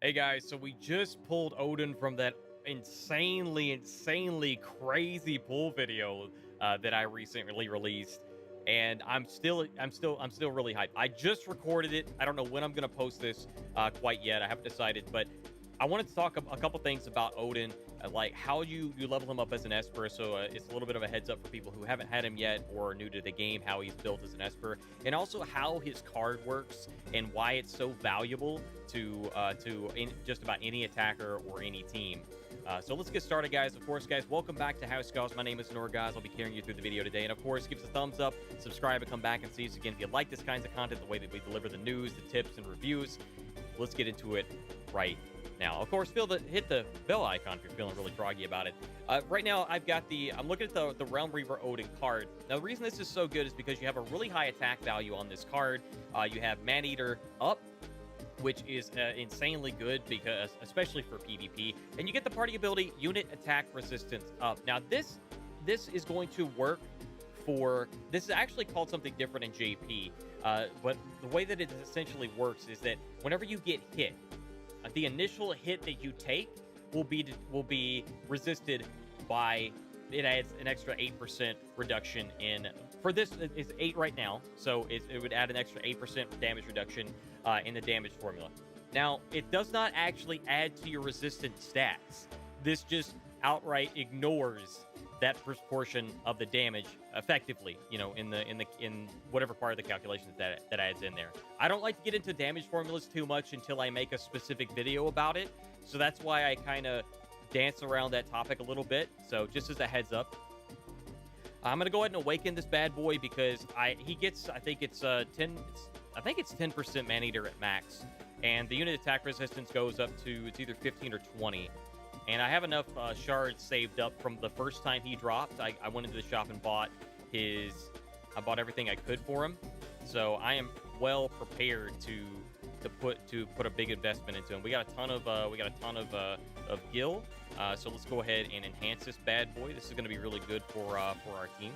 Hey guys, so we just pulled Odin from that insanely crazy pull video that I recently released, and I'm still really hyped. I just recorded it. I don't know when I'm gonna post this quite yet. I haven't decided, but I wanted to talk a couple things about Odin, like how you level him up as an esper. So it's a little bit of a heads up for people who haven't had him yet or are new to the game, how he's built as an esper, and also how his card works and why it's so valuable to just about any attacker or any team. So let's get started, guys. Of course, guys, welcome back to House Calls. My name is Norgoz. I'll be carrying you through the video today. And of course, give us a thumbs up, subscribe, and come back and see us again. If you like this kinds of content, the way that we deliver the news, the tips, and reviews, let's get into it right now. Of course, hit the bell icon if you're feeling really froggy about it. Right now, I'm looking at the Realm Reaver Odin card. Now, the reason this is so good is because you have a really high attack value on this card. You have Man-Eater up, which is insanely good, because especially for PvP, and you get the party ability unit attack resistance up. Now this is going to work for, this is actually called something different in JP, but the way that it essentially works is that whenever you get hit, the initial hit that you take will be resisted by, it adds an extra 8% reduction in, for this it's 8 right now, so it would add an extra 8% damage reduction in the damage formula. Now, it does not actually add to your resistance stats. This just outright ignores that portion of the damage effectively, you know, in whatever part of the calculations that adds in there. I don't like to get into damage formulas too much until I make a specific video about it, so that's why I kind of dance around that topic a little bit. So just as a heads up, I'm gonna go ahead and awaken this bad boy because he gets, I think it's 10% Man-Eater at max, and the unit attack resistance goes up to, it's either 15 or 20. And I have enough shards saved up from the first time he dropped. I went into the shop and bought everything I could for him. So I am well prepared to put a big investment into him. We got a ton of gil. So let's go ahead and enhance this bad boy. This is going to be really good for our team.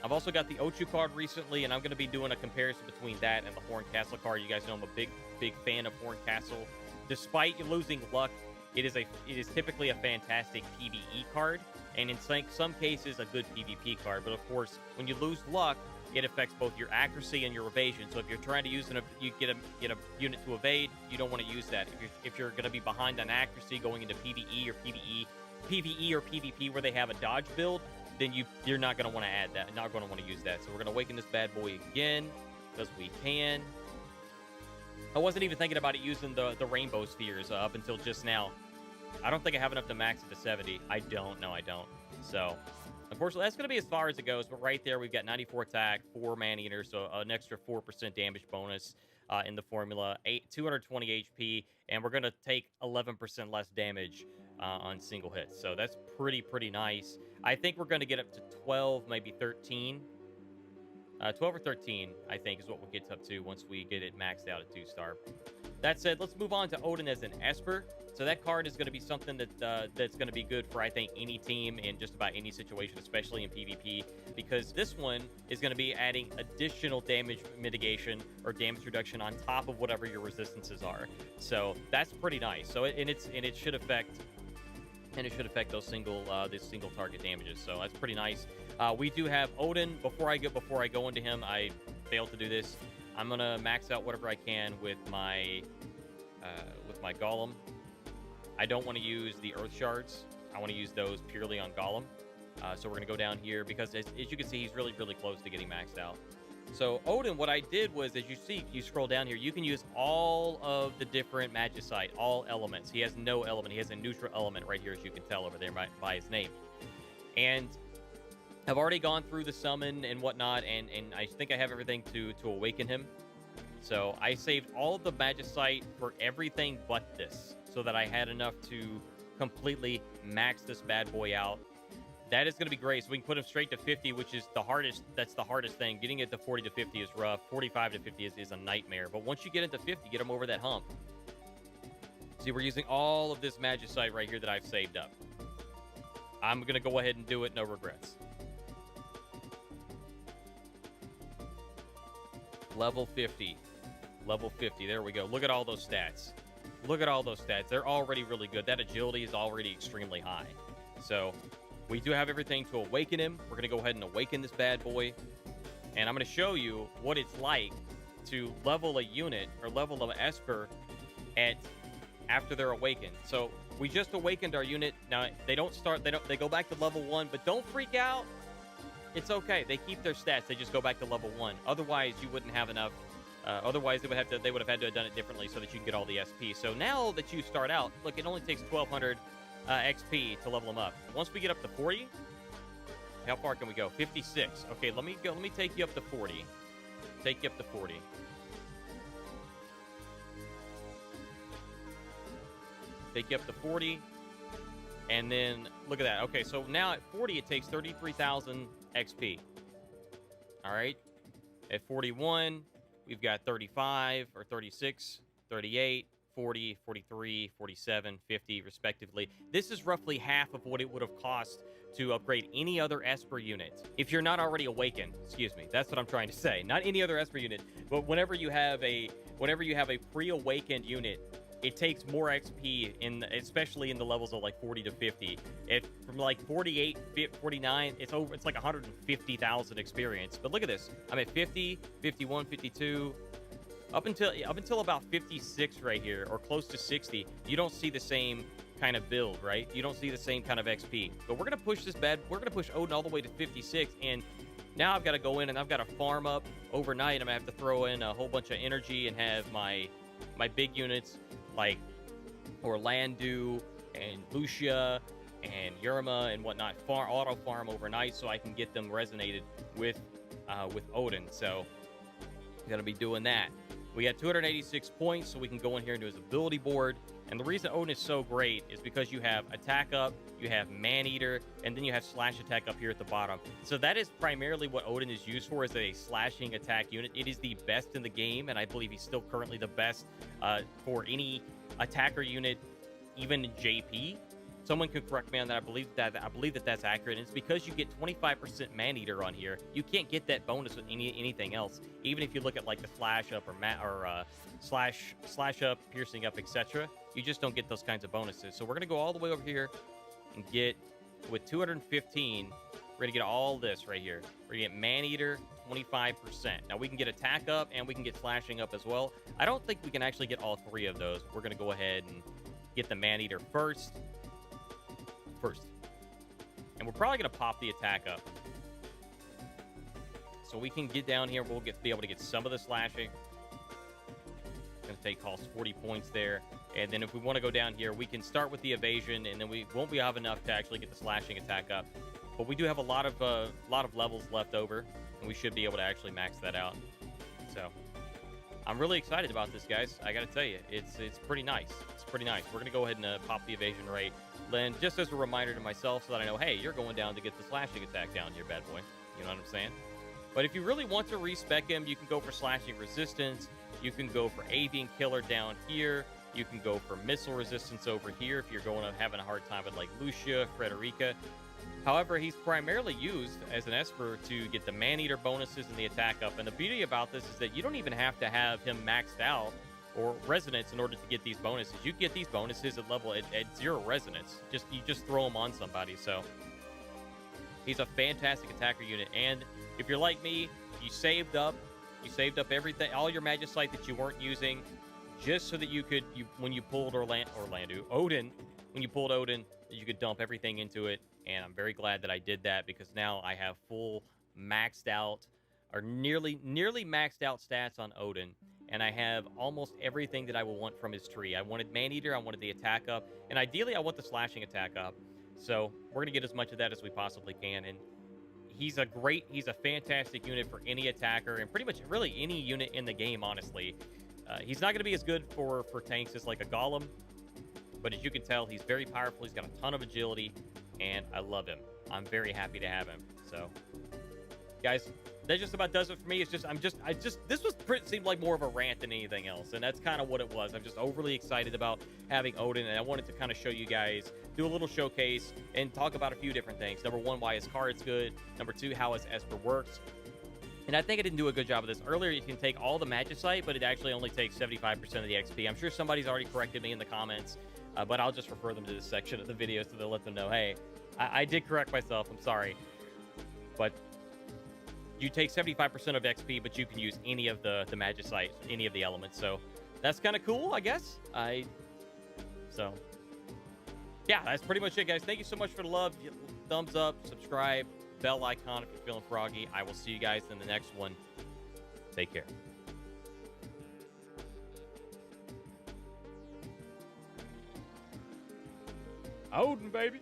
I've also got the Ochu card recently, and I'm going to be doing a comparison between that and the Horn Castle card. You guys know I'm a big fan of Horn Castle. Despite losing luck, it is typically a fantastic PvE card, and in some cases a good PvP card. But of course, when you lose luck, it affects both your accuracy and your evasion. So if you're trying to use you get a unit to evade, you don't want to use that. If you're going to be behind on accuracy going into PvE or PvP where they have a dodge build, then you're not going to want to add that, not going to want to use that. So we're going to awaken this bad boy again because we can. I wasn't even thinking about it using the rainbow spheres up until just now. I don't think I have enough to max it to 70. I don't. So, unfortunately, that's going to be as far as it goes. But right there, we've got 94 attack, 4 Man-Eater, so an extra 4% damage bonus in the formula, 220 HP, and we're going to take 11% less damage on single hits. So that's pretty nice. I think we're going to get up to 12, maybe 13. 12 or 13, I think, is what we'll get up to once we get it maxed out at 2-star. That said, let's move on to Odin as an esper. So that card is going to be something that's going to be good for, I think, any team in just about any situation, especially in PvP, because this one is going to be adding additional damage mitigation or damage reduction on top of whatever your resistances are. So that's pretty nice. So it should affect those single target damages. So that's pretty nice. We do have Odin. Before I go into him, I failed to do this. I'm gonna max out whatever I can with my Golem. I don't want to use the Earth Shards. I want to use those purely on Golem. So we're gonna go down here because as you can see, he's really close to getting maxed out. So Odin, what I did was, as you see, you scroll down here, you can use all of the different Magicite, all elements. He has no element. He has a neutral element right here, as you can tell over there by his name. And I've already gone through the summon and whatnot, and I think I have everything to awaken him. So I saved all of the Magicite for everything but this, so that I had enough to completely max this bad boy out. That is going to be great. So we can put him straight to 50, which is the hardest. That's the hardest thing. Getting it to 40 to 50 is rough. 45 to 50 is a nightmare. But once you get into 50, get him over that hump. See, we're using all of this Magicite right here that I've saved up. I'm going to go ahead and do it. No regrets. Level 50. Level 50. There we go. Look at all those stats. Look at all those stats. They're already really good. That agility is already extremely high. So we do have everything to awaken him. We're going to go ahead and awaken this bad boy. And I'm going to show you what it's like to level a unit or level an esper after they're awakened. So we just awakened our unit. Now they don't start, they go back to level 1, but don't freak out. It's okay. They keep their stats. They just go back to level 1. Otherwise, you wouldn't have enough. Otherwise, they would have had to have done it differently so that you can get all the SP. So now that you start out, look, it only takes 1,200 XP to level them up. Once we get up to 40, how far can we go? 56. Okay, let me go. Let me take you up to 40. Take you up to 40. Take you up to 40. And then look at that. Okay, so now at 40, it takes 33,000 XP. All right. At 41, we've got 35 or 36, 38, 40, 43, 47, 50, respectively. This is roughly half of what it would have cost to upgrade any other esper unit. If you're not already awakened, excuse me, that's what I'm trying to say. Not any other esper unit, but whenever you have a pre-awakened unit, it takes more XP especially in the levels of like 40 to 50. From like 48, 49, it's like 150,000 experience. But look at this. I'm at 50, 51, 52, up until about 56 right here, or close to 60. You don't see the same kind of build, right? You don't see the same kind of XP. But we're gonna push we're gonna push Odin all the way to 56, and now I've got to go in and I've got to farm up overnight. I'm gonna have to throw in a whole bunch of energy and have my big units like Orlandu and Lucia and Yerma and whatnot auto farm overnight so I can get them resonated with Odin. So I'm gonna be doing that. We got 286 points, so we can go in here and do his ability board. And the reason Odin is so great is because you have attack up, you have man-eater, and then you have slash attack up here at the bottom. So that is primarily what Odin is used for, as a slashing attack unit. It is the best in the game, and I believe he's still currently the best for any attacker unit, even in JP. Someone could correct me on that. I believe that that's accurate. And it's because you get 25% man-eater on here. You can't get that bonus with anything else. Even if you look at like the slash up or slash up, piercing up, etc., you just don't get those kinds of bonuses. So we're gonna go all the way over here and get, with 215, we're gonna get all this right here. We're gonna get man-eater 25%. Now we can get attack up and we can get slashing up as well. I don't think we can actually get all three of those. We're gonna go ahead and get the man-eater first. And we're probably gonna pop the attack up, so we can get down here. We'll be able to get some of the slashing. It's gonna cost 40 points there. And then if we want to go down here, we can start with the evasion, and then we won't have enough to actually get the slashing attack up. But we do have a lot of levels left over, and we should be able to actually max that out. So I'm really excited about this, guys. I gotta tell you, it's pretty nice. It's pretty nice. We're gonna go ahead and pop the evasion rate. Then, just as a reminder to myself, so that I know, hey, you're going down to get the slashing attack down here, bad boy. You know what I'm saying? But if you really want to respec him, you can go for slashing resistance. You can go for avian killer down here. You can go for missile resistance over here if you're having a hard time with like Lucia, Frederica. However, he's primarily used as an esper to get the man-eater bonuses and the attack up. And the beauty about this is that you don't even have to have him maxed out or resonance in order to get these bonuses. You get these bonuses at 0 resonance. You just throw them on somebody. So he's a fantastic attacker unit. And if you're like me, you saved up everything, all your magicite that you weren't using, just so that when you pulled Odin, when you pulled Odin, you could dump everything into it. And I'm very glad that I did that, because now I have full maxed out, or nearly maxed out stats on Odin. And I have almost everything that I will want from his tree. I wanted man-eater, I wanted the attack up, and ideally I want the slashing attack up. So we're going to get as much of that as we possibly can. And he's a fantastic unit for any attacker, and pretty much really any unit in the game, honestly. He's not going to be as good for tanks as like a golem, but as you can tell, he's very powerful. He's got a ton of agility, and I love him. I'm very happy to have him. So, guys, that just about does it for me. This seemed like more of a rant than anything else, and that's kind of what it was. I'm just overly excited about having Odin, and I wanted to kind of show you guys, do a little showcase, and talk about a few different things. Number one, why his card's good. Number two, how his esper works. And I think I didn't do a good job of this. Earlier, you can take all the magicite, but it actually only takes 75% of the XP. I'm sure somebody's already corrected me in the comments, but I'll just refer them to this section of the video so they'll let them know, hey, I did correct myself. I'm sorry. But you take 75% of XP, but you can use any of the magicite, any of the elements. So that's kind of cool, I guess. So, yeah, that's pretty much it, guys. Thank you so much for the love. Thumbs up, subscribe, bell icon if you're feeling froggy. I will see you guys in the next one. Take care. Odin, baby.